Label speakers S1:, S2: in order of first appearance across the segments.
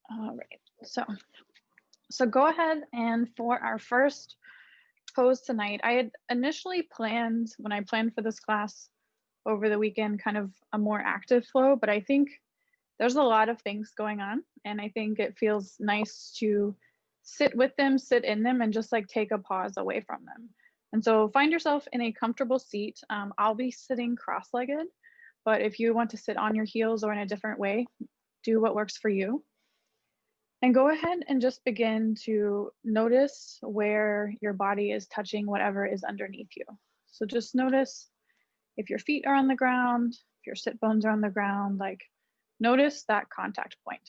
S1: All right, so go ahead, and for our first pose tonight, I had initially planned, when I planned for this class over the weekend, kind of a more active flow, but I think there's a lot of things going on, and I think it feels nice to sit with them, sit in them, and just like take a pause away from them. And so find yourself in a comfortable seat. I'll be sitting cross-legged, but if you want to sit on your heels or in a different way, do what works for you. And go ahead and just begin to notice where your body is touching whatever is underneath you. So just notice if your feet are on the ground, if your sit bones are on the ground, like notice that contact point.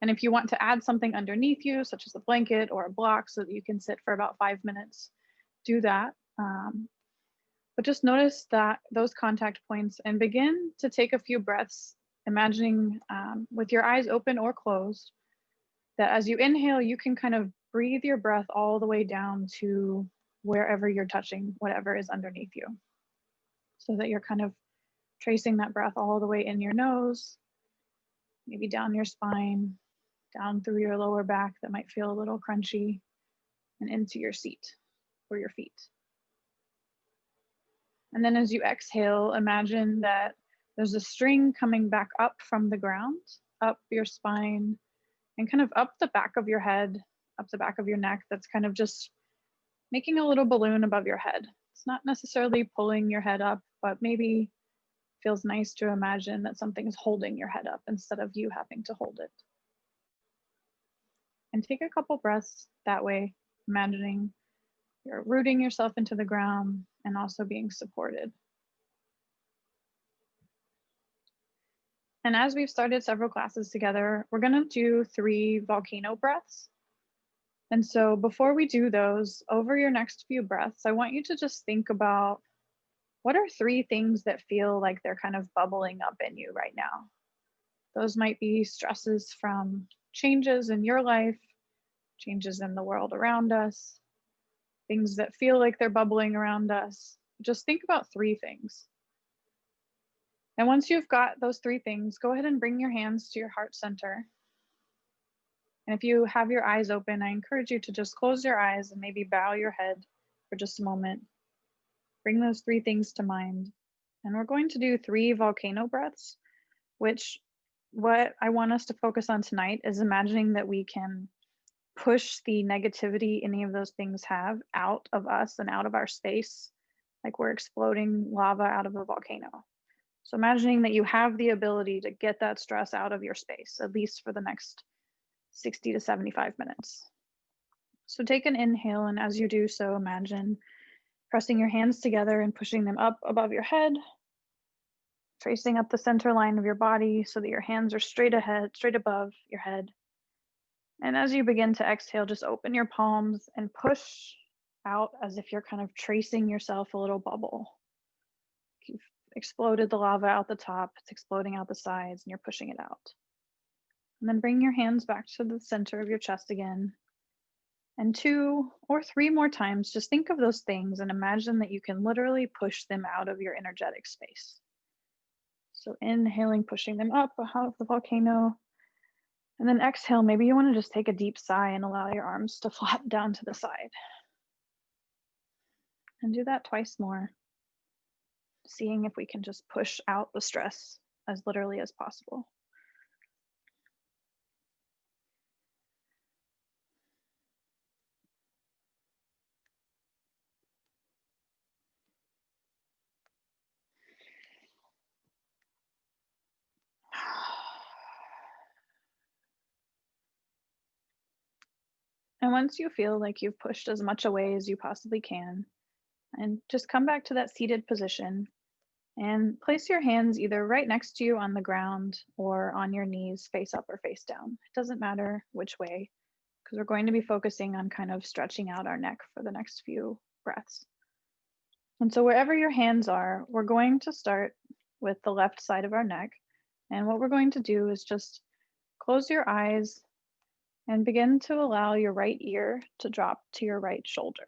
S1: And if you want to add something underneath you, such as a blanket or a block so that you can sit for about 5 minutes, do that. But just notice that those contact points and begin to take a few breaths, imagining with your eyes open or closed, that as you inhale, you can kind of breathe your breath all the way down to wherever you're touching, whatever is underneath you. So that you're kind of tracing that breath all the way in your nose, maybe down your spine, down through your lower back that might feel a little crunchy, and into your seat or your feet. And then as you exhale, imagine that there's a string coming back up from the ground, up your spine, and kind of up the back of your head, up the back of your neck, that's kind of just making a little balloon above your head. It's not necessarily pulling your head up, but maybe feels nice to imagine that something is holding your head up instead of you having to hold it. And take a couple breaths that way, imagining you're rooting yourself into the ground and also being supported. And as we've started several classes together, we're going to do 3 volcano breaths. And so before we do those, over your next few breaths, I want you to just think about what are 3 things that feel like they're kind of bubbling up in you right now. Those might be stresses from changes in your life, changes in the world around us, things that feel like they're bubbling around us. Just think about 3 things. And once you've got those 3 things, go ahead and bring your hands to your heart center. And if you have your eyes open, I encourage you to just close your eyes and maybe bow your head for just a moment. Bring those 3 things to mind. And we're going to do 3 volcano breaths, which what I want us to focus on tonight is imagining that we can push the negativity any of those things have out of us and out of our space, like we're exploding lava out of a volcano. So imagining that you have the ability to get that stress out of your space, at least for the next 60 to 75 minutes. So take an inhale, and as you do so, imagine pressing your hands together and pushing them up above your head, tracing up the center line of your body so that your hands are straight ahead, straight above your head. And as you begin to exhale, just open your palms and push out as if you're kind of tracing yourself a little bubble. You've exploded the lava out the top, it's exploding out the sides, and you're pushing it out. And then bring your hands back to the center of your chest again. And 2 or 3 more times, just think of those things and imagine that you can literally push them out of your energetic space. So inhaling, pushing them up out of the volcano. And then exhale, maybe you want to just take a deep sigh and allow your arms to flap down to the side. And do that twice more, seeing if we can just push out the stress as literally as possible. And once you feel like you've pushed as much away as you possibly can, and just come back to that seated position and place your hands either right next to you on the ground or on your knees, face up or face down. It doesn't matter which way, because we're going to be focusing on kind of stretching out our neck for the next few breaths. And so wherever your hands are, we're going to start with the left side of our neck. And what we're going to do is just close your eyes and begin to allow your right ear to drop to your right shoulder.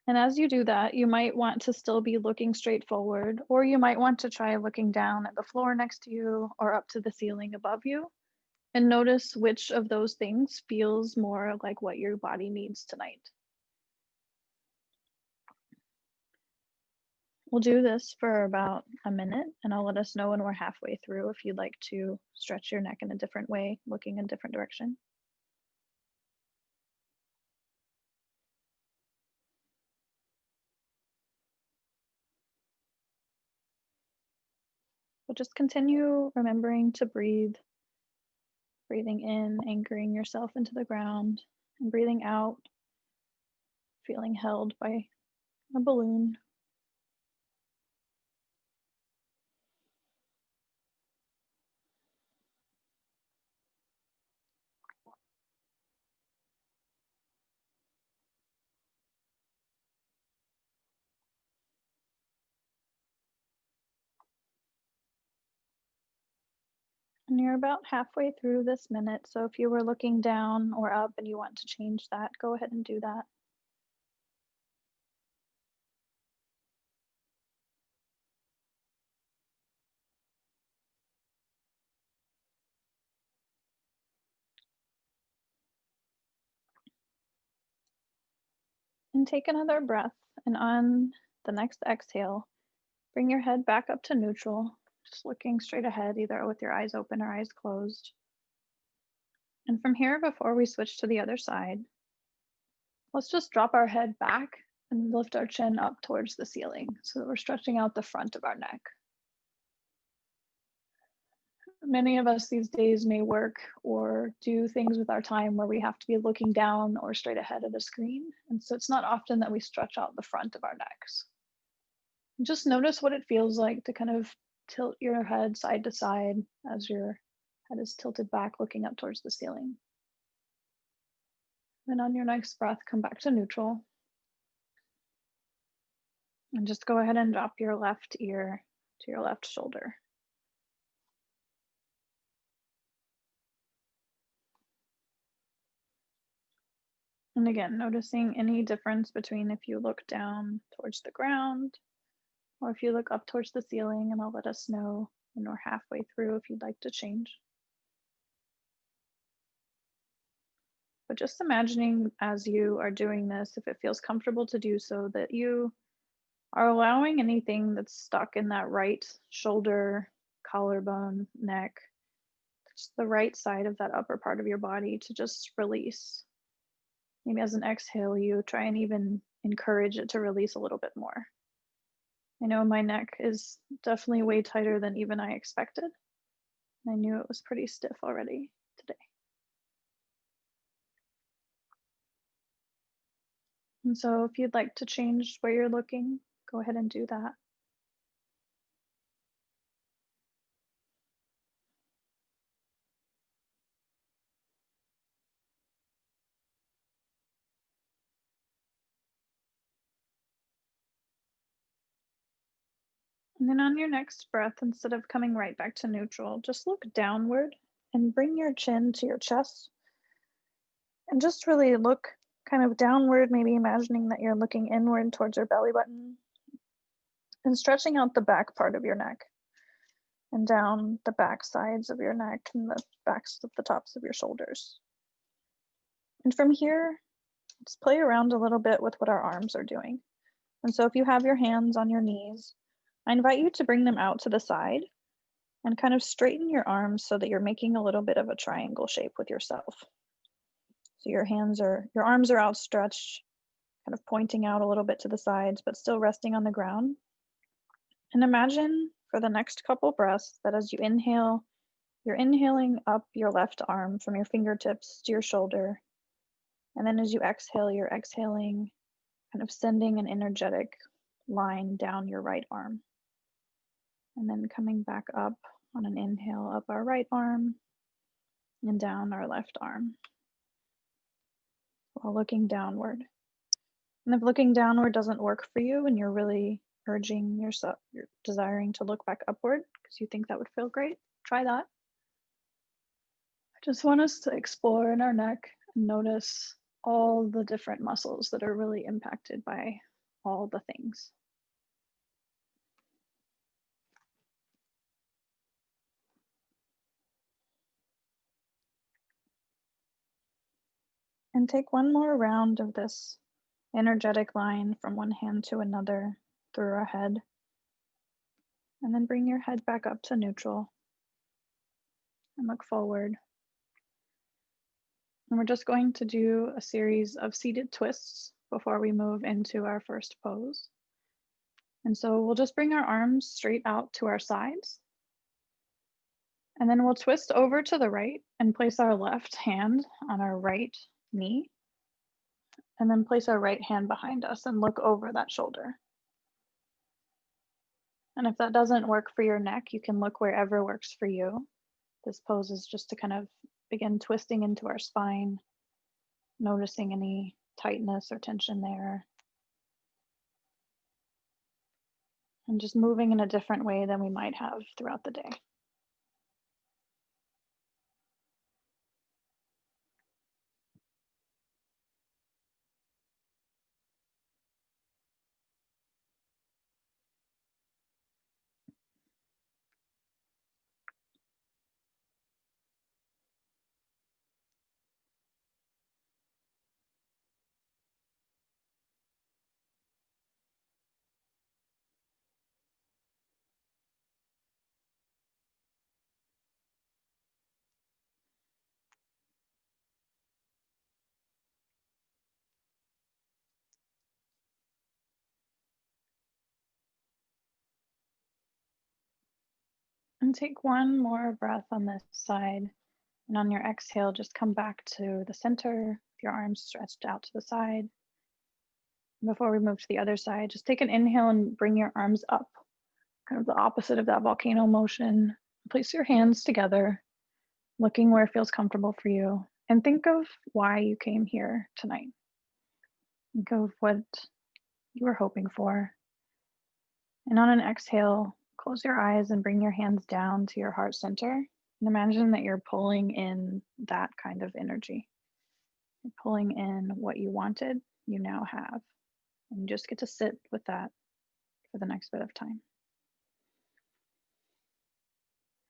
S1: And as you do that, you might want to still be looking straight forward, or you might want to try looking down at the floor next to you or up to the ceiling above you and notice which of those things feels more like what your body needs tonight. We'll do this for about a minute, and I'll let us know when we're halfway through if you'd like to stretch your neck in a different way, looking in a different direction. But just continue remembering to breathe, breathing in, anchoring yourself into the ground, and breathing out, feeling held by a balloon. And you're about halfway through this minute, so if you were looking down or up and you want to change that, go ahead and do that. And take another breath, and on the next exhale, bring your head back up to neutral, just looking straight ahead, either with your eyes open or eyes closed. And from here, before we switch to the other side, let's just drop our head back and lift our chin up towards the ceiling so that we're stretching out the front of our neck. Many of us these days may work or do things with our time where we have to be looking down or straight ahead of the screen. And so it's not often that we stretch out the front of our necks. Just notice what it feels like to kind of tilt your head side to side as your head is tilted back, looking up towards the ceiling. Then on your next breath, come back to neutral. And just go ahead and drop your left ear to your left shoulder. And again, noticing any difference between if you look down towards the ground or if you look up towards the ceiling, and I'll let us know when we're halfway through if you'd like to change. But just imagining as you are doing this, if it feels comfortable to do so, that you are allowing anything that's stuck in that right shoulder, collarbone, neck, just the right side of that upper part of your body to just release. Maybe as an exhale, you try and even encourage it to release a little bit more. I know my neck is definitely way tighter than even I expected. I knew it was pretty stiff already today. And so if you'd like to change where you're looking, go ahead and do that. And then on your next breath, instead of coming right back to neutral, just look downward and bring your chin to your chest. And just really look kind of downward, maybe imagining that you're looking inward towards your belly button and stretching out the back part of your neck and down the back sides of your neck and the backs of the tops of your shoulders. And from here, let's play around a little bit with what our arms are doing. And so if you have your hands on your knees, I invite you to bring them out to the side and kind of straighten your arms so that you're making a little bit of a triangle shape with yourself. So your arms are outstretched, kind of pointing out a little bit to the sides, but still resting on the ground. And imagine for the next couple breaths that as you inhale, you're inhaling up your left arm from your fingertips to your shoulder. And then as you exhale, you're exhaling, kind of sending an energetic line down your right arm. And then coming back up on an inhale, up our right arm and down our left arm while looking downward. And if looking downward doesn't work for you and you're really urging yourself, you're desiring to look back upward because you think that would feel great, try that. I just want us to explore in our neck and notice all the different muscles that are really impacted by all the things. And take one more round of this energetic line from one hand to another through our head. And then bring your head back up to neutral and look forward. And we're just going to do a series of seated twists before we move into our first pose. And so we'll just bring our arms straight out to our sides. And then we'll twist over to the right and place our left hand on our right knee. And then place our right hand behind us and look over that shoulder. And if that doesn't work for your neck, you can look wherever works for you. This pose is just to kind of begin twisting into our spine, noticing any tightness or tension there. And just moving in a different way than we might have throughout the day. And take one more breath on this side. And on your exhale, just come back to the center with your arms stretched out to the side. Before we move to the other side, just take an inhale and bring your arms up, kind of the opposite of that volcano motion. Place your hands together, looking where it feels comfortable for you. And think of why you came here tonight. Think of what you were hoping for. And on an exhale, close your eyes and bring your hands down to your heart center. And imagine that you're pulling in that kind of energy. You're pulling in what you wanted, you now have. And you just get to sit with that for the next bit of time.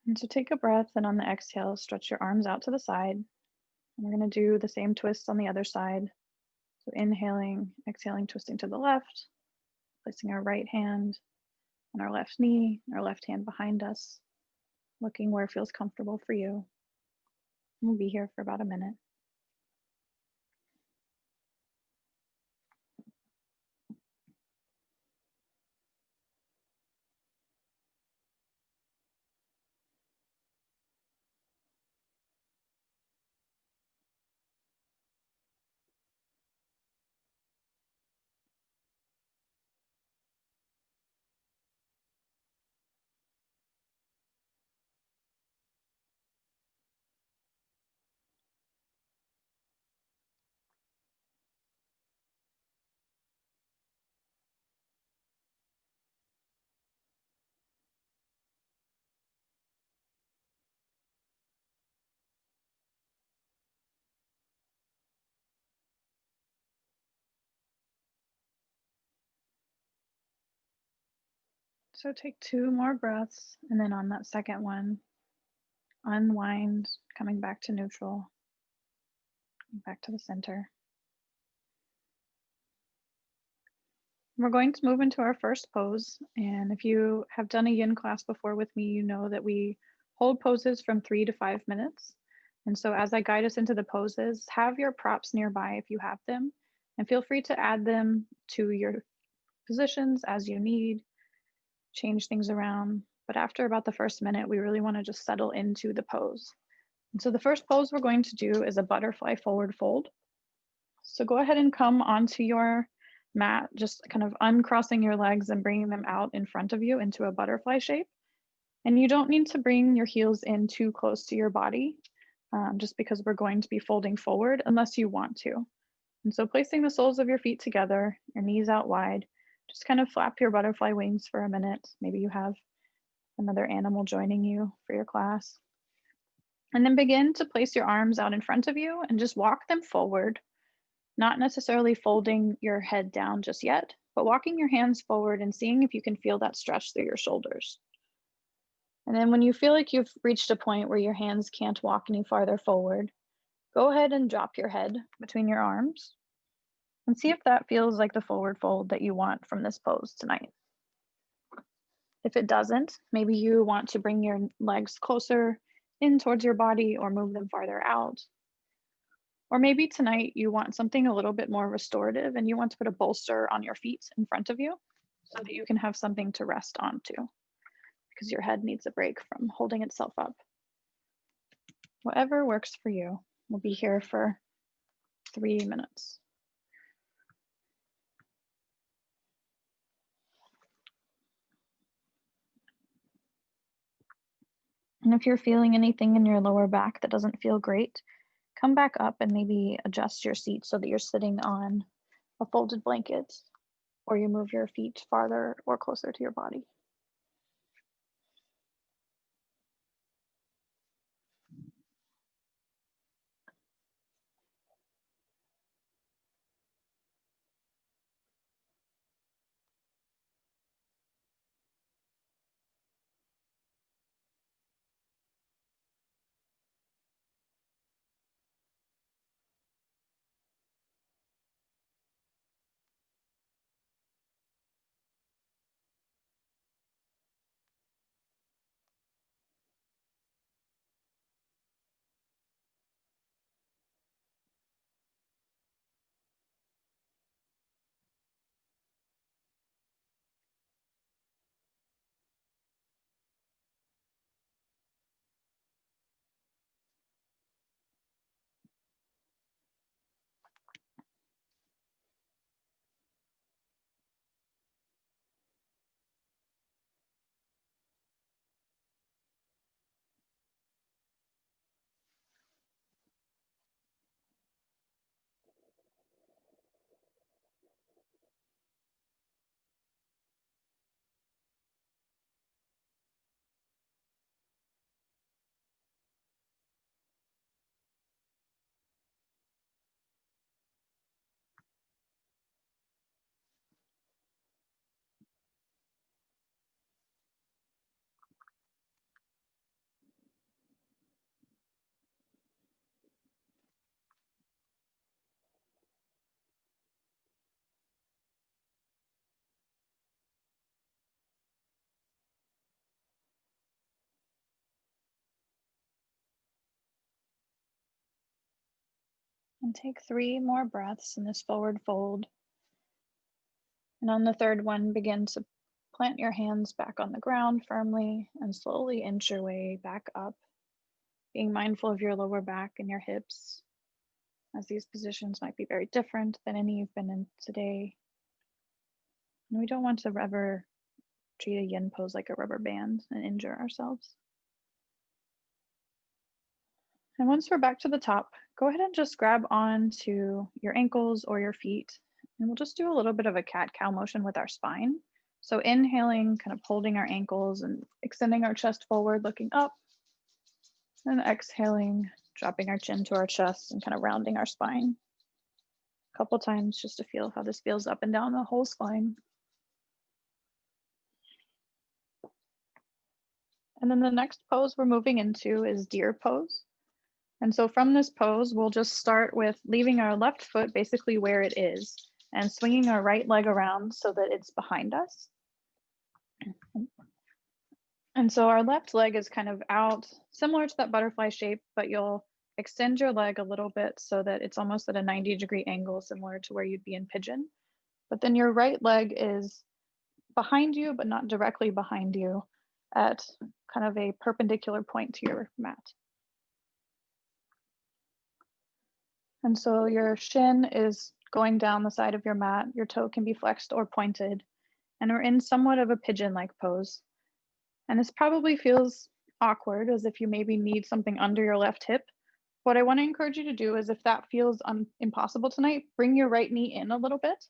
S1: And so take a breath, and on the exhale, stretch your arms out to the side. And we're going to do the same twists on the other side. So inhaling, exhaling, twisting to the left, placing our right hand on our left knee, our left hand behind us, looking where it feels comfortable for you. We'll be here for about a minute. So take two more breaths, and then on that second one, unwind, coming back to neutral, back to the center. We're going to move into our first pose. And if you have done a yin class before with me, you know that we hold poses from 3 to 5 minutes. And so as I guide us into the poses, have your props nearby if you have them, and feel free to add them to your positions as you need, change things around. But after about the first minute, we really want to just settle into the pose. And so the first pose we're going to do is a butterfly forward fold. So go ahead and come onto your mat, just kind of uncrossing your legs and bringing them out in front of you into a butterfly shape. And you don't need to bring your heels in too close to your body, just because we're going to be folding forward unless you want to. And so placing the soles of your feet together, your knees out wide, just kind of flap your butterfly wings for a minute. Maybe you have another animal joining you for your class. And then begin to place your arms out in front of you and just walk them forward, not necessarily folding your head down just yet, but walking your hands forward and seeing if you can feel that stretch through your shoulders. And then when you feel like you've reached a point where your hands can't walk any farther forward, go ahead and drop your head between your arms and see if that feels like the forward fold that you want from this pose tonight. If it doesn't, maybe you want to bring your legs closer in towards your body or move them farther out. Or maybe tonight you want something a little bit more restorative and you want to put a bolster on your feet in front of you so that you can have something to rest onto because your head needs a break from holding itself up. Whatever works for you. We'll be here for 3 minutes. And if you're feeling anything in your lower back that doesn't feel great, come back up and maybe adjust your seat so that you're sitting on a folded blanket, or you move your feet farther or closer to your body. And take 3 more breaths in this forward fold. And on the third one, begin to plant your hands back on the ground firmly and slowly inch your way back up, being mindful of your lower back and your hips, as these positions might be very different than any you've been in today. And we don't want to ever treat a yin pose like a rubber band and injure ourselves. And once we're back to the top, go ahead and just grab onto your ankles or your feet. And we'll just do a little bit of a cat-cow motion with our spine. So inhaling, kind of holding our ankles and extending our chest forward, looking up. And exhaling, dropping our chin to our chest and kind of rounding our spine. A couple times just to feel how this feels up and down the whole spine. And then the next pose we're moving into is deer pose. And so from this pose, we'll just start with leaving our left foot basically where it is and swinging our right leg around so that it's behind us. And so our left leg is kind of out, similar to that butterfly shape, but you'll extend your leg a little bit so that it's almost at a 90-degree angle, similar to where you'd be in pigeon. But then your right leg is behind you, but not directly behind you, at kind of a perpendicular point to your mat. And so your shin is going down the side of your mat. Your toe can be flexed or pointed. And we're in somewhat of a pigeon-like pose. And this probably feels awkward, as if you maybe need something under your left hip. What I want to encourage you to do is, if that feels impossible tonight, bring your right knee in a little bit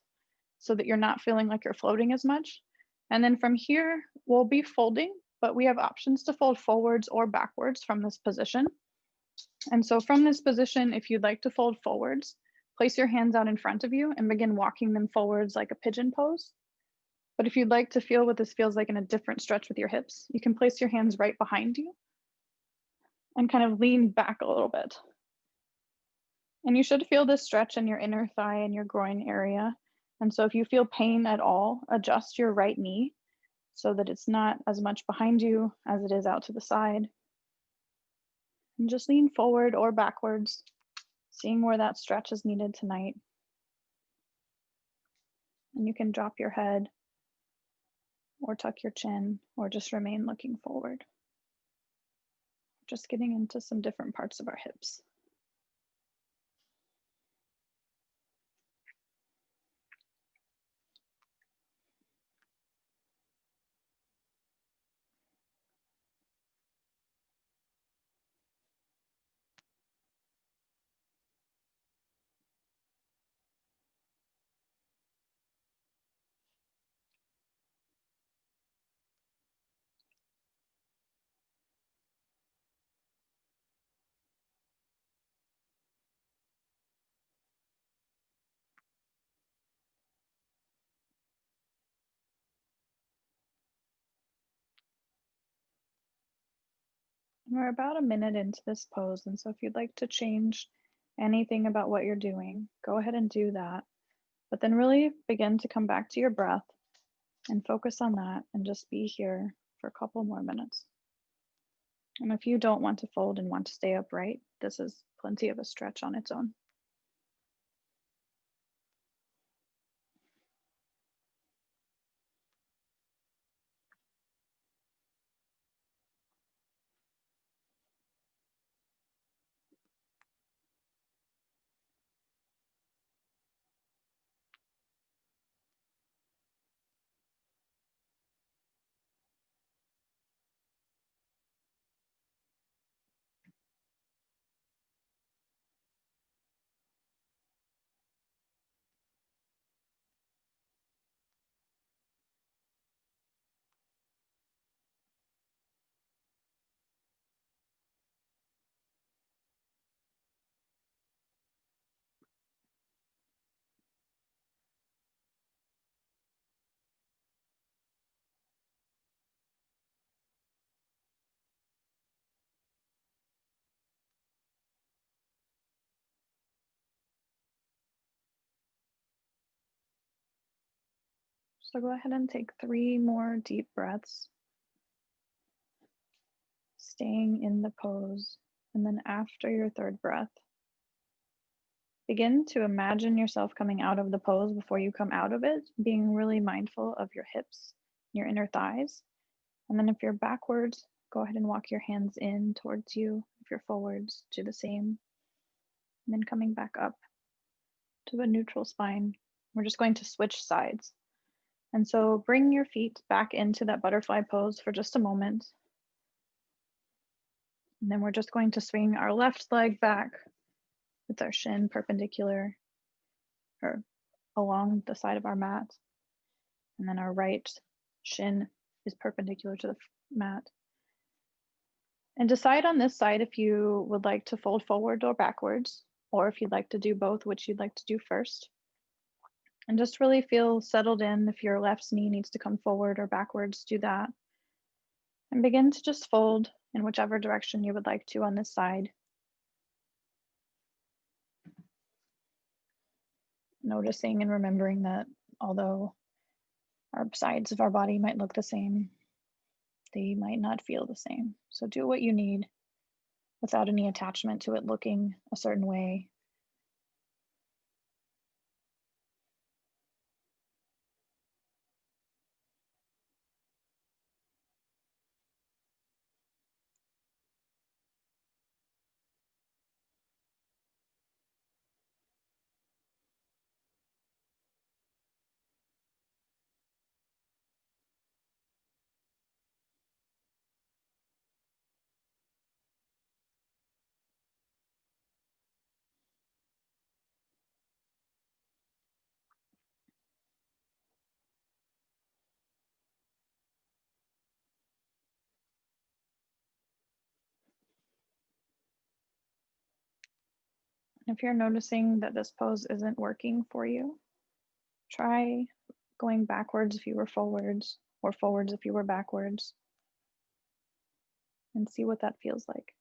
S1: so that you're not feeling like you're floating as much. And then from here, we'll be folding, but we have options to fold forwards or backwards from this position. And so from this position, if you'd like to fold forwards, Place your hands out in front of you and begin walking them forwards like a pigeon pose. But if you'd like to feel what this feels like in a different stretch with your hips, you can place your hands right behind you and kind of lean back a little bit. And you should feel this stretch in your inner thigh and your groin area. And so if you feel pain at all, adjust your right knee so that it's not as much behind you as it is out to the side. And just lean forward or backwards, seeing where that stretch is needed tonight. And you can drop your head or tuck your chin or just remain looking forward. Just getting into some different parts of our hips. We're about a minute into this pose, and so if you'd like to change anything about what you're doing, go ahead and do that. But then really begin to come back to your breath and focus on that and just be here for a couple more minutes. And if you don't want to fold and want to stay upright, this is plenty of a stretch on its own. So go ahead and take 3 more deep breaths, staying in the pose. And then after your third breath, begin to imagine yourself coming out of the pose before you come out of it, being really mindful of your hips, your inner thighs. And then if you're backwards, go ahead and walk your hands in towards you. If you're forwards, do the same. And then coming back up to a neutral spine, we're just going to switch sides. And so bring your feet back into that butterfly pose for just a moment. And then we're just going to swing our left leg back with our shin perpendicular or along the side of our mat. And then our right shin is perpendicular to the mat. And decide on this side if you would like to fold forward or backwards, or if you'd like to do both, which you'd like to do first. And just really feel settled in. If your left knee needs to come forward or backwards, do that. And begin to just fold in whichever direction you would like to on this side. Noticing and remembering that although our sides of our body might look the same, they might not feel the same. So do what you need without any attachment to it looking a certain way. If you're noticing that this pose isn't working for you, try going backwards if you were forwards, or forwards if you were backwards, and see what that feels like.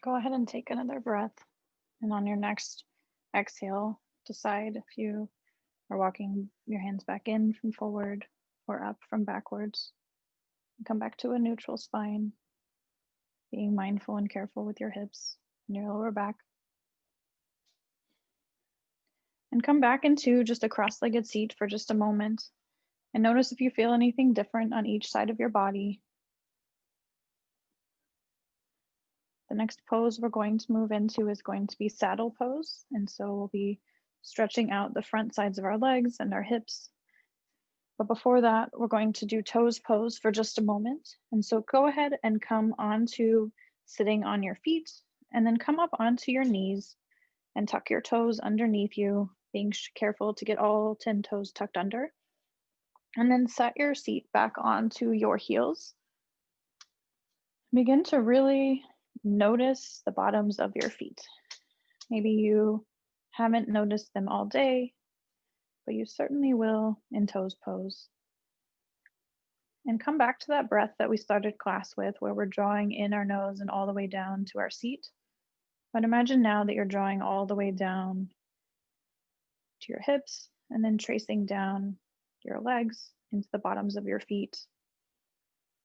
S1: Go ahead and take another breath. And on your next exhale, decide if you are walking your hands back in from forward or up from backwards. And come back to a neutral spine, being mindful and careful with your hips and your lower back. And come back into just a cross-legged seat for just a moment. And notice if you feel anything different on each side of your body. The next pose we're going to move into is going to be saddle pose. And so we'll be stretching out the front sides of our legs and our hips. But before that, we're going to do toes pose for just a moment. And so go ahead and come onto sitting on your feet, and then come up onto your knees and tuck your toes underneath you, being careful to get all 10 toes tucked under. And then set your seat back onto your heels. Begin to really notice the bottoms of your feet. Maybe you haven't noticed them all day, but you certainly will in toes pose. And come back to that breath that we started class with, where we're drawing in our nose and all the way down to our seat. But imagine now that you're drawing all the way down to your hips and then tracing down your legs into the bottoms of your feet,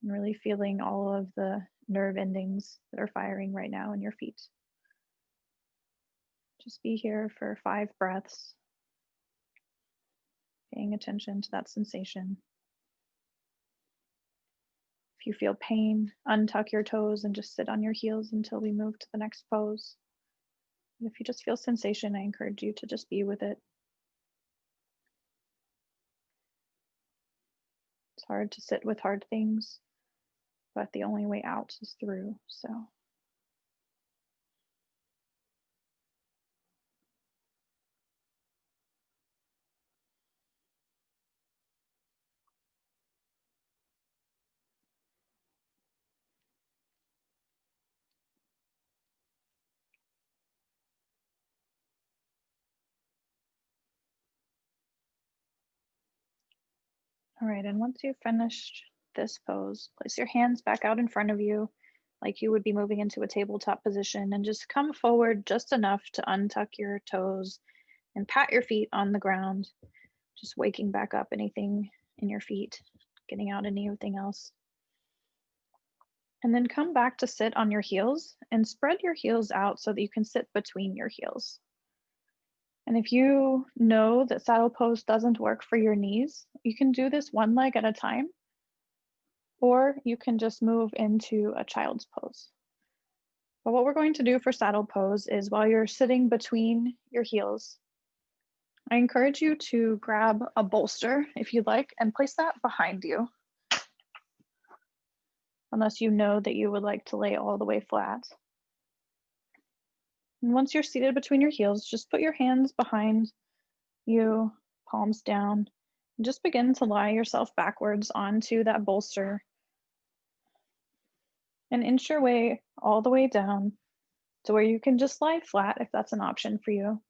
S1: and really feeling all of the nerve endings that are firing right now in your feet. Just be here for 5 breaths, paying attention to that sensation. If you feel pain, untuck your toes and just sit on your heels until we move to the next pose. And if you just feel sensation, I encourage you to just be with it. It's hard to sit with hard things, but the only way out is through. So all right, and once you've finished this pose, place your hands back out in front of you like you would be moving into a tabletop position, and just come forward just enough to untuck your toes and pat your feet on the ground. Just waking back up anything in your feet, getting out anything else. And then come back to sit on your heels and spread your heels out so that you can sit between your heels. And if you know that saddle pose doesn't work for your knees, you can do this one leg at a time, or you can just move into a child's pose. But what we're going to do for saddle pose is while you're sitting between your heels, I encourage you to grab a bolster if you'd like and place that behind you, unless you know that you would like to lay all the way flat. And once you're seated between your heels, just put your hands behind you, palms down, and just begin to lie yourself backwards onto that bolster and inch your way all the way down to where you can just lie flat if that's an option for you.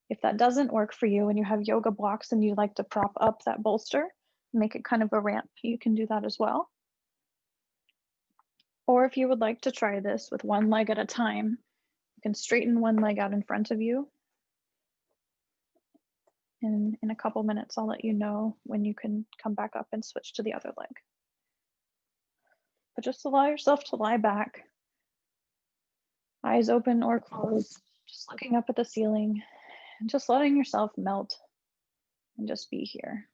S1: If that doesn't work for you and you have yoga blocks and you like to prop up that bolster, make it kind of a ramp, you can do that as well. Or if you would like to try this with one leg at a time, you can straighten one leg out in front of you. And in a couple minutes, I'll let you know when you can come back up and switch to the other leg. But just allow yourself to lie back, eyes open or closed, just looking up at the ceiling and just letting yourself melt and just be here.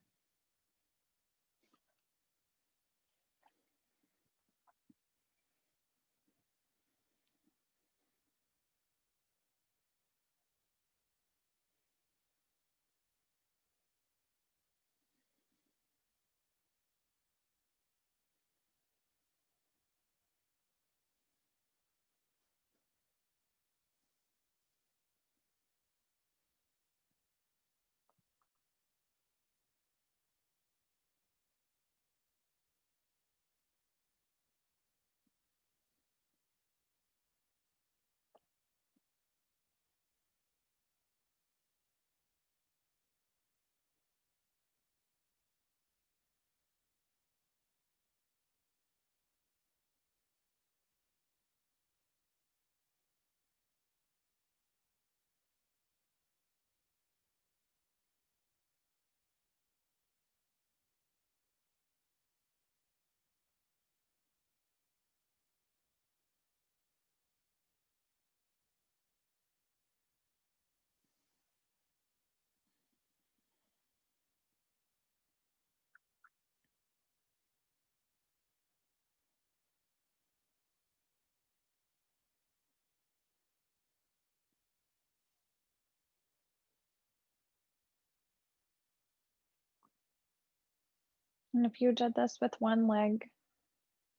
S1: And if you did this with one leg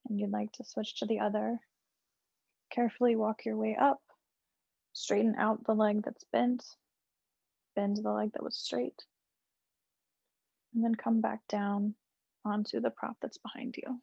S1: and you'd like to switch to the other, carefully walk your way up, straighten out the leg that's bent, bend the leg that was straight, and then come back down onto the prop that's behind you.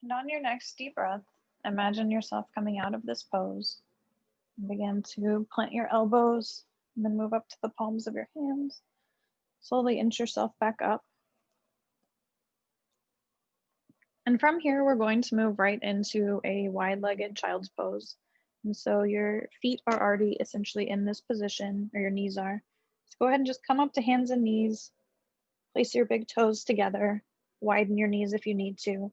S1: And on your next deep breath, imagine yourself coming out of this pose. And begin to plant your elbows and then move up to the palms of your hands. Slowly inch yourself back up. And from here, we're going to move right into a wide-legged child's pose. And so your feet are already essentially in this position, or your knees are. So go ahead and just come up to hands and knees, place your big toes together, widen your knees if you need to,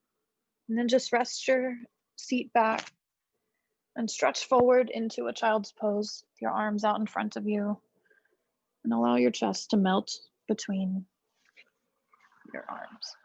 S1: and then just rest your seat back and stretch forward into a child's pose, with your arms out in front of you, and allow your chest to melt between your arms.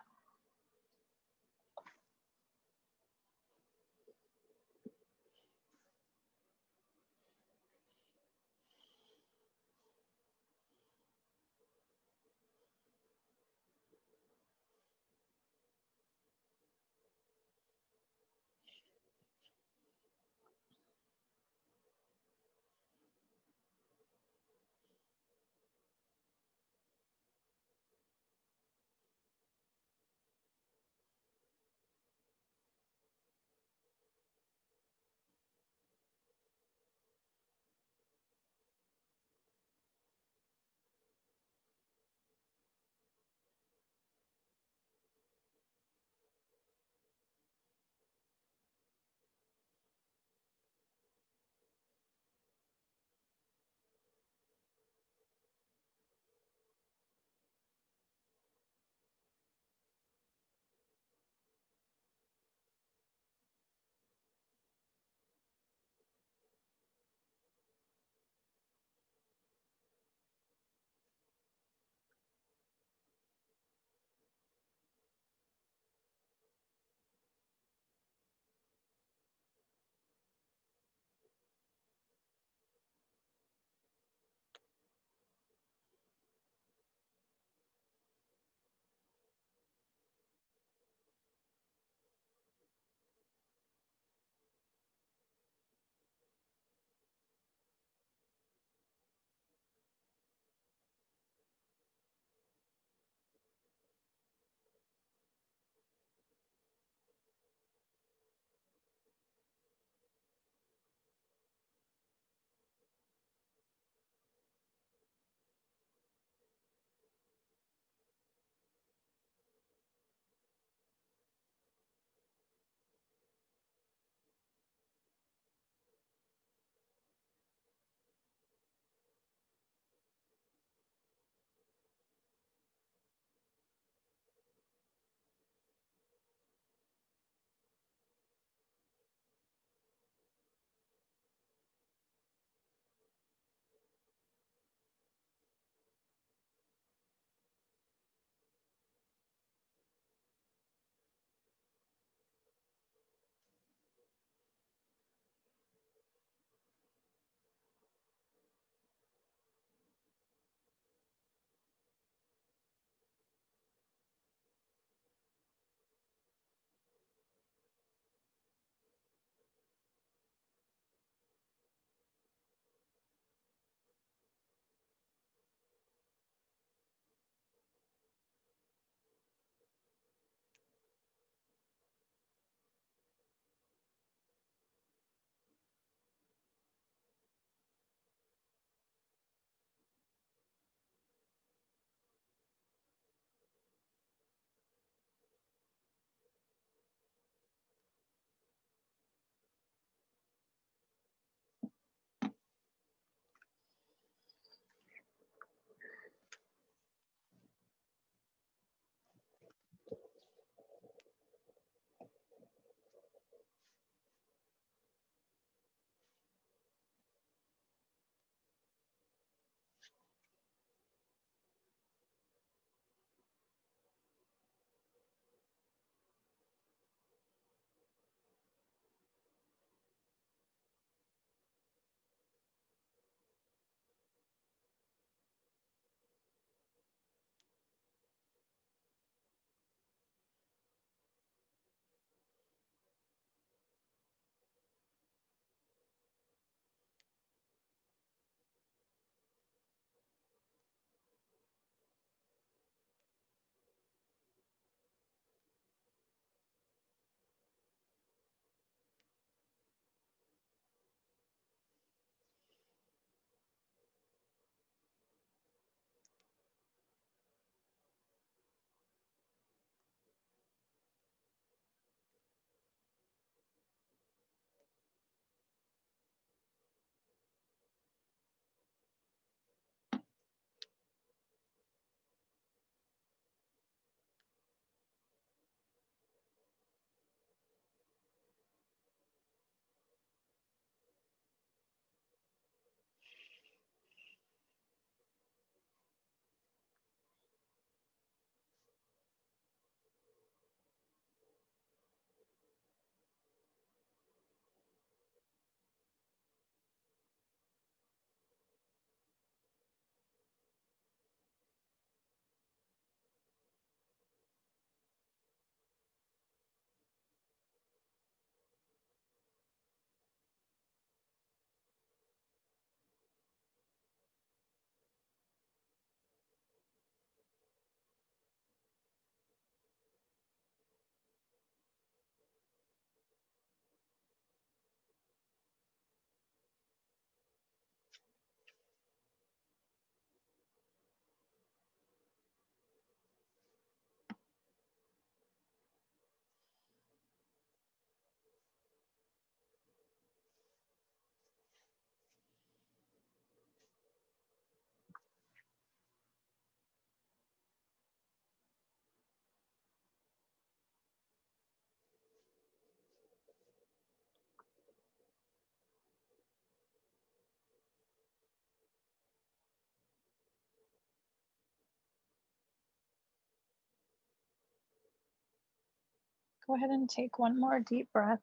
S1: Go ahead and take one more deep breath.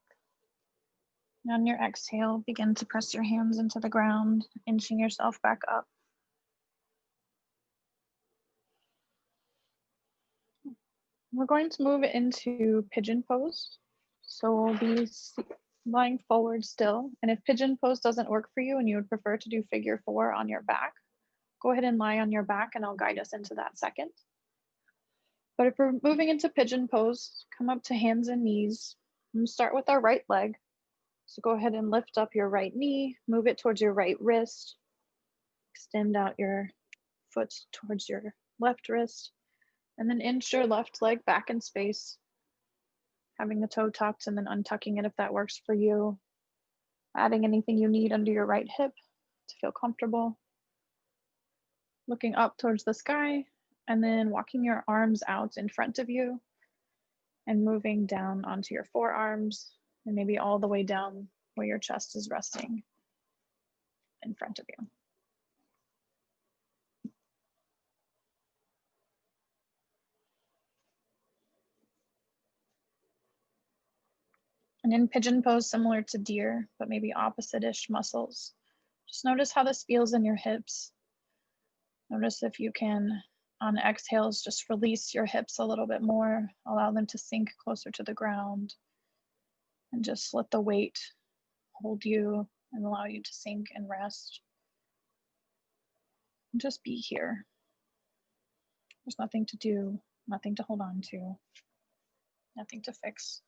S1: And on your exhale, begin to press your hands into the ground, inching yourself back up. We're going to move into pigeon pose. So we'll be lying forward still. And if pigeon pose doesn't work for you and you would prefer to do figure 4 on your back, go ahead and lie on your back and I'll guide us into that second. But if we're moving into pigeon pose, come up to hands and knees. And start with our right leg. So go ahead and lift up your right knee, move it towards your right wrist, extend out your foot towards your left wrist, and then inch your left leg back in space, having the toe tucked and then untucking it if that works for you. Adding anything you need under your right hip to feel comfortable. Looking up towards the sky, and then walking your arms out in front of you and moving down onto your forearms and maybe all the way down where your chest is resting in front of you. And in pigeon pose, similar to deer, but maybe opposite-ish muscles. Just notice how this feels in your hips. Notice if you can, on exhales, just release your hips a little bit more, allow them to sink closer to the ground, and just let the weight hold you and allow you to sink and rest. And just be here. There's nothing to do, nothing to hold on to, nothing to fix.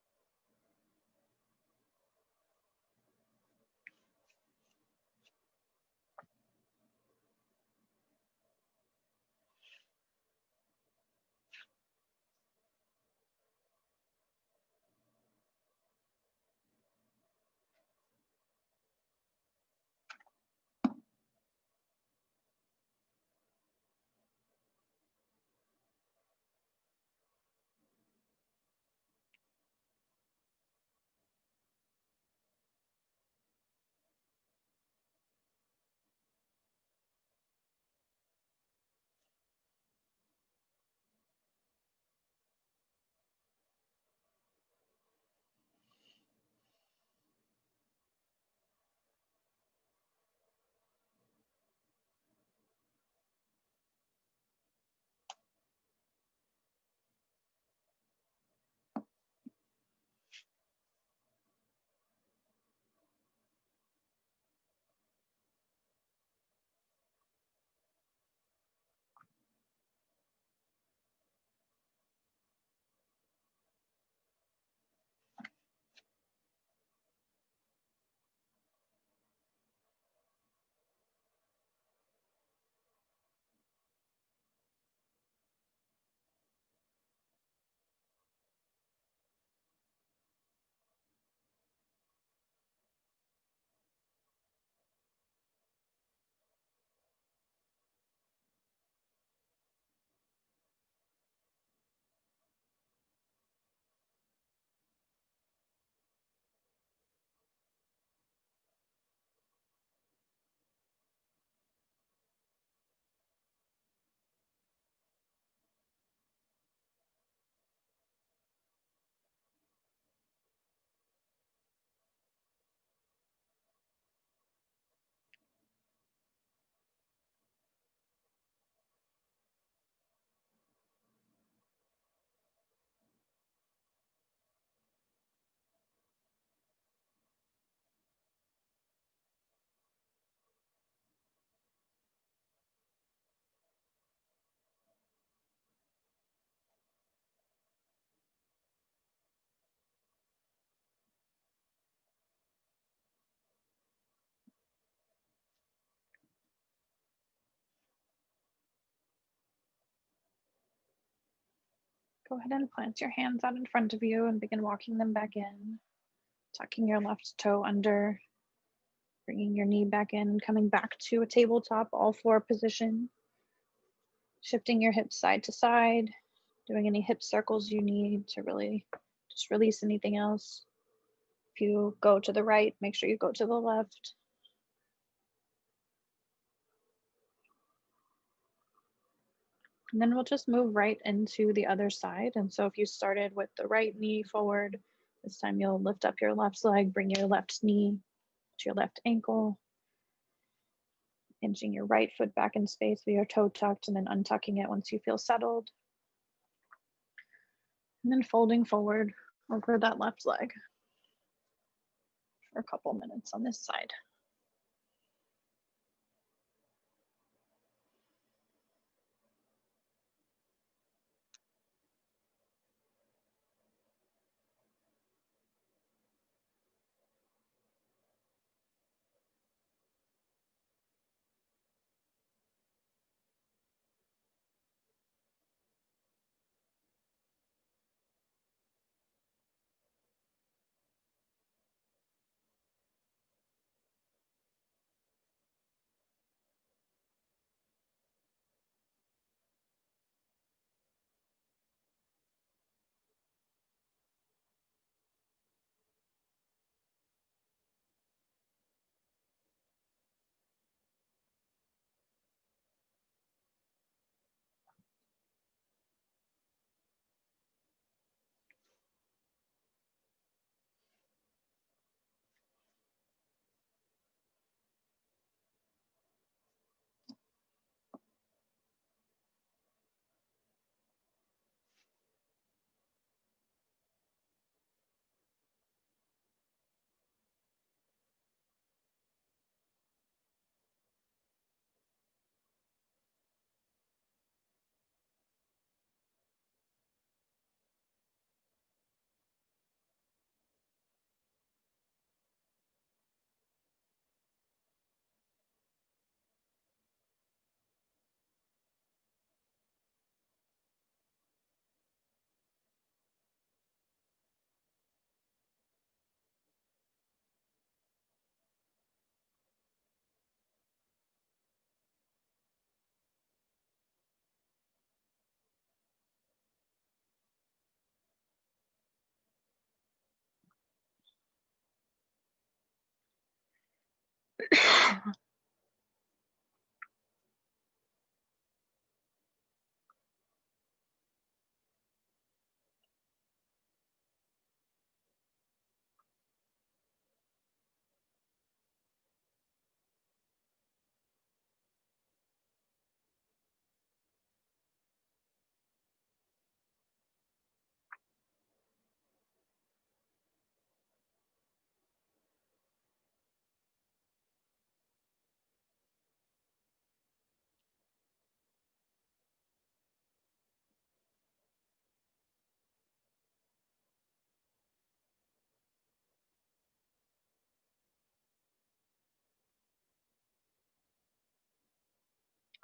S1: Go ahead and plant your hands out in front of you and begin walking them back in. Tucking your left toe under, bringing your knee back in, coming back to a tabletop all floor position. Shifting your hips side to side, doing any hip circles you need to really just release anything else. If you go to the right, make sure you go to the left. And then we'll just move right into the other side. And so if you started with the right knee forward, this time you'll lift up your left leg, bring your left knee to your left ankle, inching your right foot back in space with your toe tucked, and then untucking it once you feel settled. And then folding forward over that left leg for a couple minutes on this side.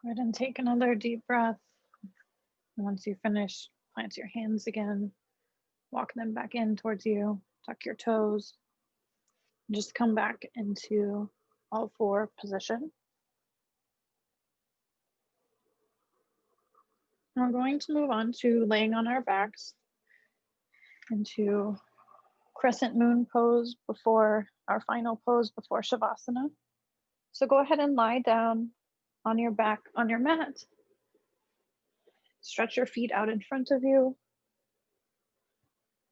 S1: Go ahead and take another deep breath. And once you finish, plant your hands again, walk them back in towards you, tuck your toes, just come back into all four position. And we're going to move on to laying on our backs into crescent moon pose before our final pose before Shavasana. So go ahead and lie down on your back on your mat. Stretch your feet out in front of you.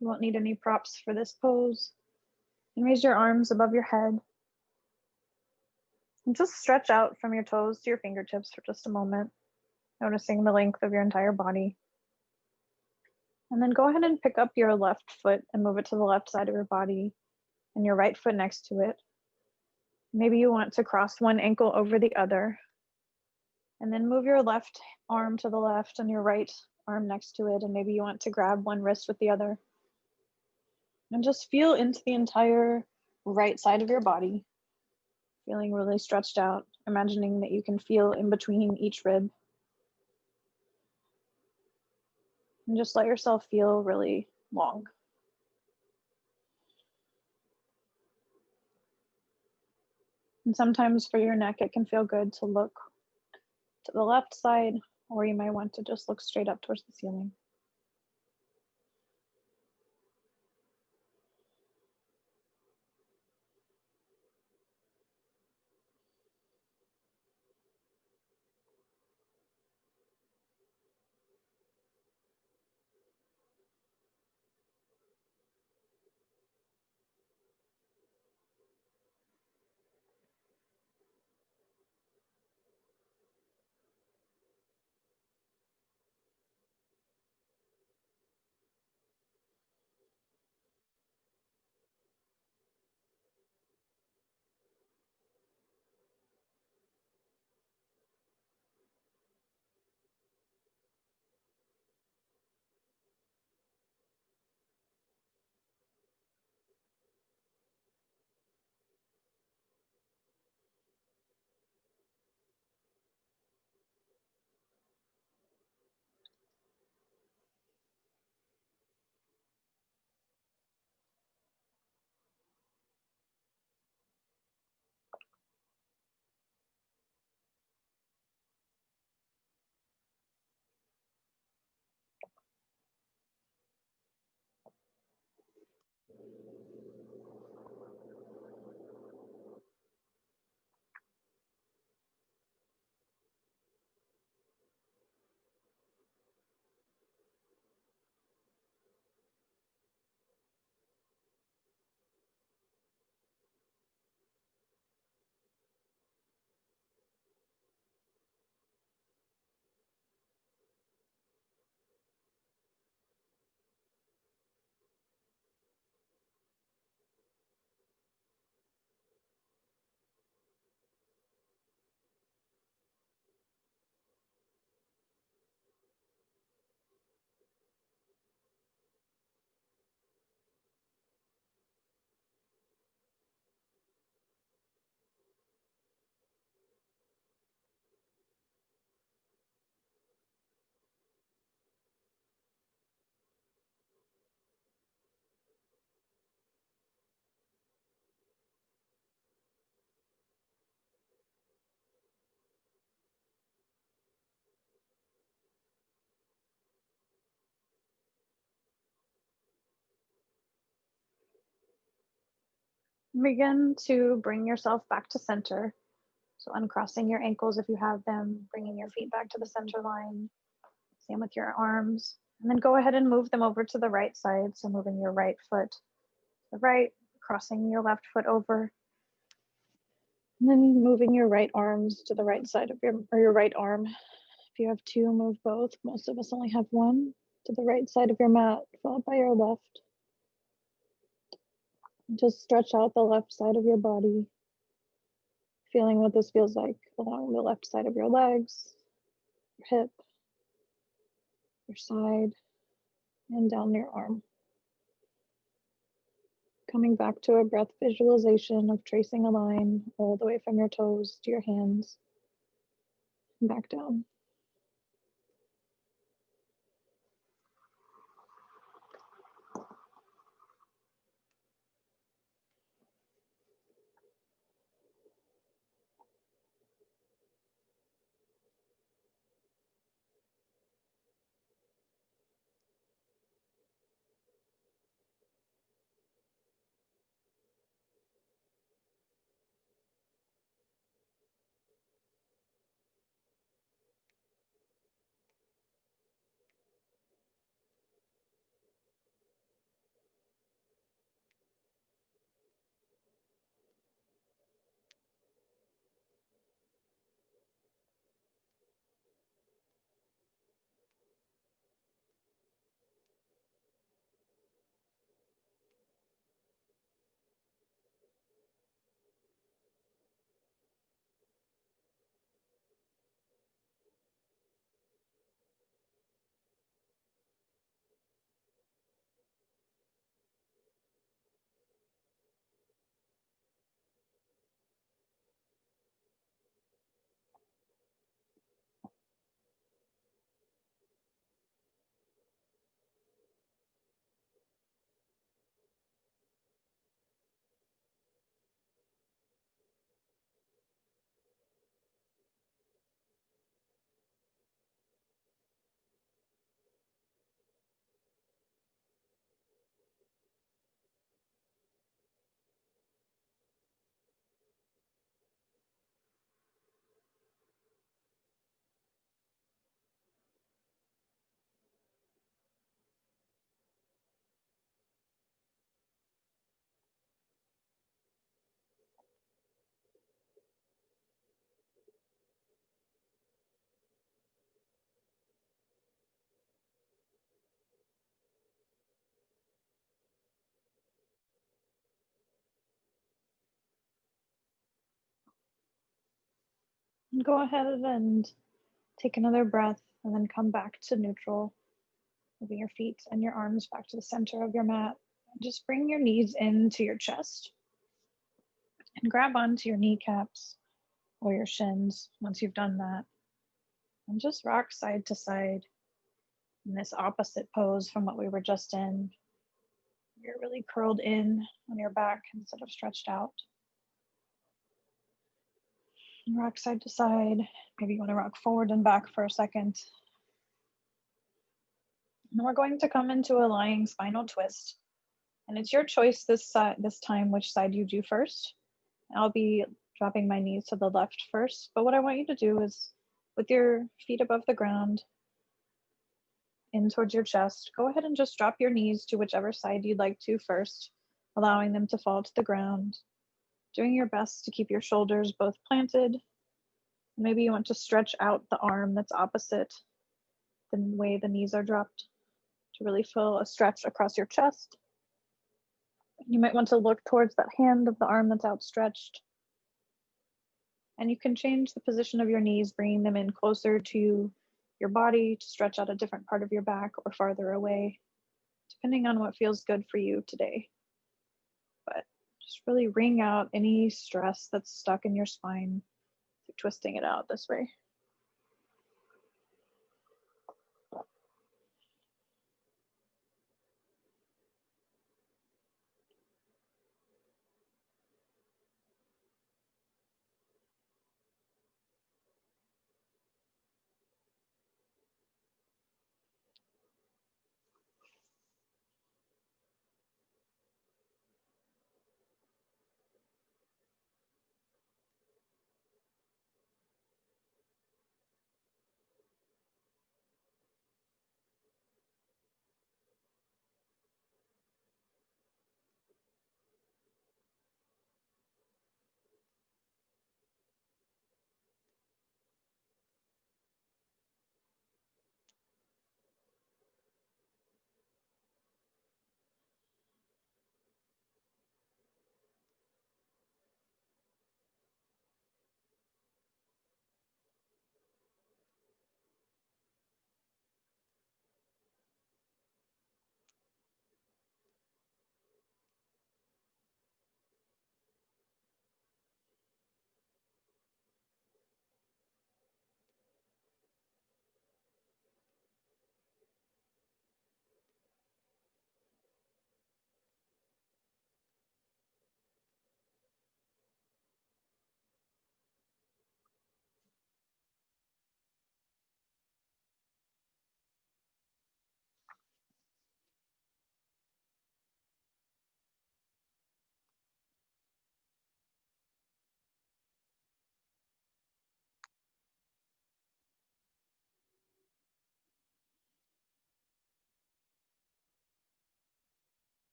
S1: You won't need any props for this pose. And raise your arms above your head. And just stretch out from your toes to your fingertips for just a moment, noticing the length of your entire body. And then go ahead and pick up your left foot and move it to the left side of your body and your right foot next to it. Maybe you want to cross one ankle over the other. And then move your left arm to the left and your right arm next to it. And maybe you want to grab one wrist with the other. And just feel into the entire right side of your body, feeling really stretched out, imagining that you can feel in between each rib. And just let yourself feel really long. And sometimes for your neck, it can feel good to look to the left side, or you might want to just look straight up towards the ceiling. Begin to bring yourself back to center. So uncrossing your ankles if you have them, bringing your feet back to the center line. Same with your arms. And then go ahead and move them over to the right side. So moving your right foot to the right, crossing your left foot over. And then moving your right arms to the right side of your right arm. If you have two, move both. Most of us only have one to the right side of your mat, followed by your left. Just stretch out the left side of your body, feeling what this feels like along the left side of your legs, your hip, your side, and down your arm. Coming back to a breath visualization of tracing a line all the way from your toes to your hands and back down. And go ahead and take another breath and then come back to neutral, moving your feet and your arms back to the center of your mat. Just bring your knees into your chest and grab onto your kneecaps or your shins once you've done that. And just rock side to side in this opposite pose from what we were just in. You're really curled in on your back instead of stretched out. And rock side to side. Maybe you want to rock forward and back for a second. And we're going to come into a lying spinal twist. And it's your choice this time which side you do first. I'll be dropping my knees to the left first. But what I want you to do is, with your feet above the ground, in towards your chest, go ahead and just drop your knees to whichever side you'd like to first, allowing them to fall to the ground. Doing your best to keep your shoulders both planted. Maybe you want to stretch out the arm that's opposite the way the knees are dropped to really feel a stretch across your chest. You might want to look towards that hand of the arm that's outstretched. And you can change the position of your knees, bringing them in closer to your body to stretch out a different part of your back or farther away, depending on what feels good for you today. But just really wring out any stress that's stuck in your spine through twisting it out this way.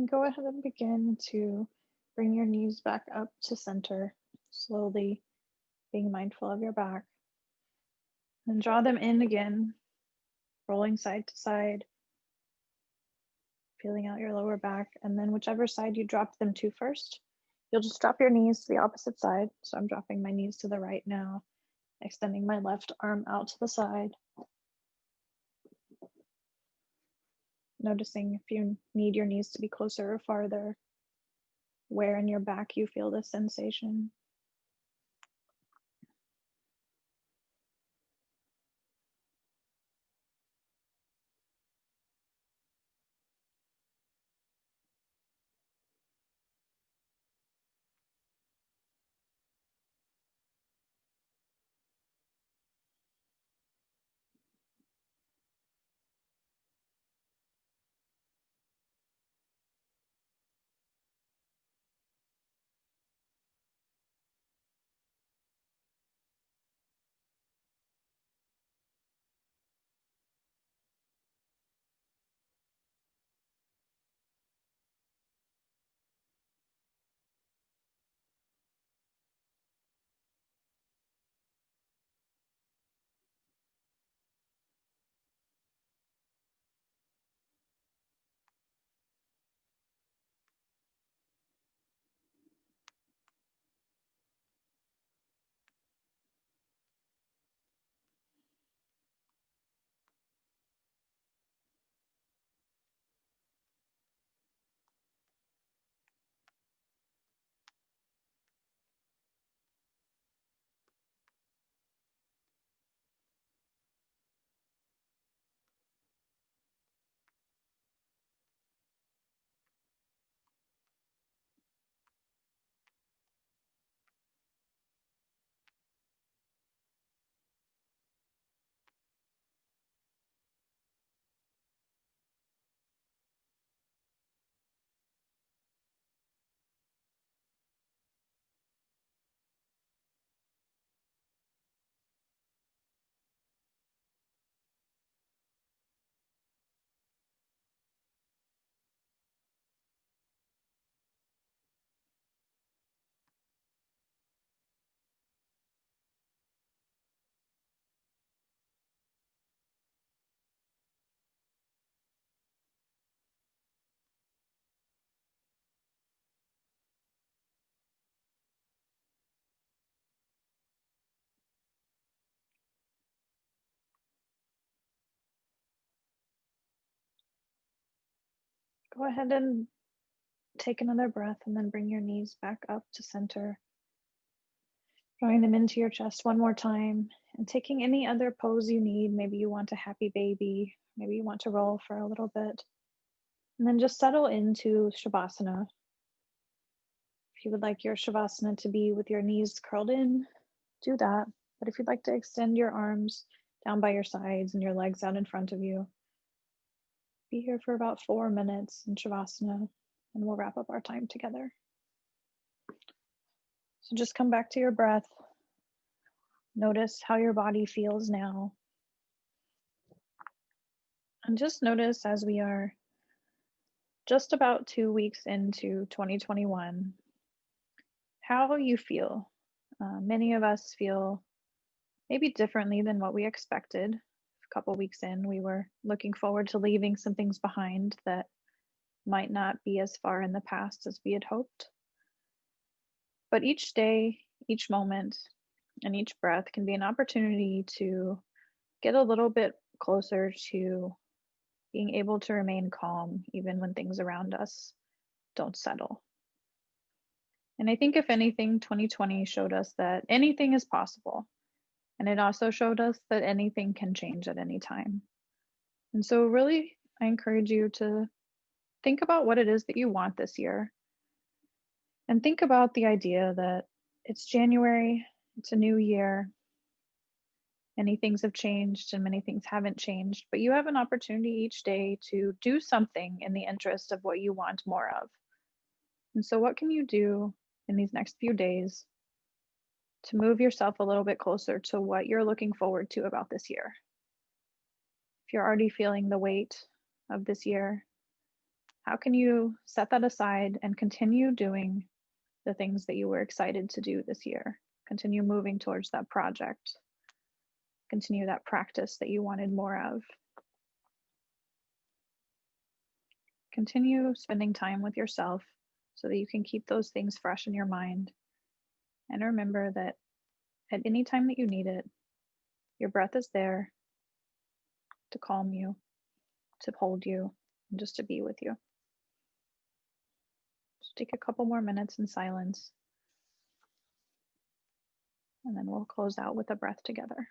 S1: And go ahead and begin to bring your knees back up to center, slowly being mindful of your back. And draw them in again, rolling side to side, feeling out your lower back. And then whichever side you drop them to first, you'll just drop your knees to the opposite side. So I'm dropping my knees to the right now, extending my left arm out to the side. Noticing if you need your knees to be closer or farther, where in your back you feel this sensation. Go ahead and take another breath and then bring your knees back up to center. Drawing them into your chest one more time and taking any other pose you need. Maybe you want a happy baby. Maybe you want to roll for a little bit. And then just settle into Shavasana. If you would like your Shavasana to be with your knees curled in, do that. But if you'd like to extend your arms down by your sides and your legs out in front of you, be here for about 4 minutes in Shavasana and we'll wrap up our time together. So just come back to your breath. Notice how your body feels now. And just notice as we are just about 2 weeks into 2021, how you feel. Many of us feel maybe differently than what we expected. A couple weeks in, we were looking forward to leaving some things behind that might not be as far in the past as we had hoped. But each day, each moment, and each breath can be an opportunity to get a little bit closer to being able to remain calm even when things around us don't settle. And I think if anything, 2020 showed us that anything is possible. And it also showed us that anything can change at any time. And so really, I encourage you to think about what it is that you want this year. And think about the idea that it's January, it's a new year. Many things have changed and many things haven't changed, but you have an opportunity each day to do something in the interest of what you want more of. And so what can you do in these next few days to move yourself a little bit closer to what you're looking forward to about this year? If you're already feeling the weight of this year, How can you set that aside and continue doing the things that you were excited to do this year? Continue moving towards that project. Continue that practice that you wanted more of. Continue spending time with yourself so that you can keep those things fresh in your mind. And remember that at any time that you need it, your breath is there to calm you, to hold you, and just to be with you. Just take a couple more minutes in silence, and then we'll close out with a breath together.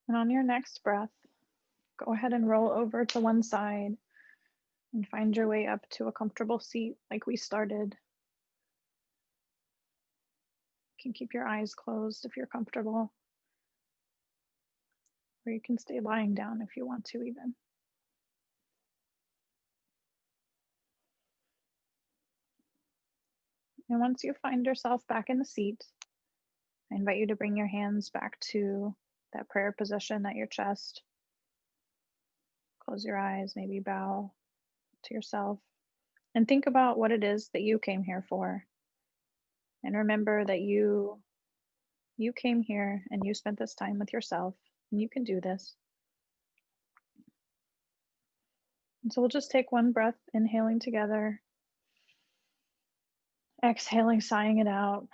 S1: And on your next breath, go ahead and roll over to one side and find your way up to a comfortable seat like we started. You can keep your eyes closed if you're comfortable, or you can stay lying down if you want to even. And once you find yourself back in the seat, I invite you to bring your hands back to that prayer position at your chest. Close your eyes, maybe bow to yourself, and think about what it is that you came here for. And remember that you came here and you spent this time with yourself, and you can do this. And so we'll just take one breath, inhaling together, exhaling, sighing it out.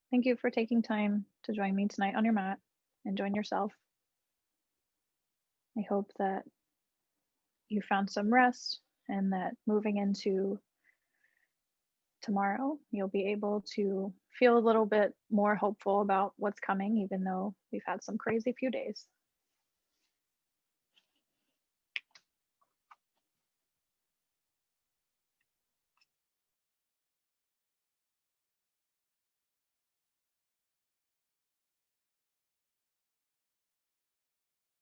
S1: Thank you for taking time to join me tonight on your mat and join yourself. I hope that you found some rest and that moving into tomorrow, you'll be able to feel a little bit more hopeful about what's coming, even though we've had some crazy few days.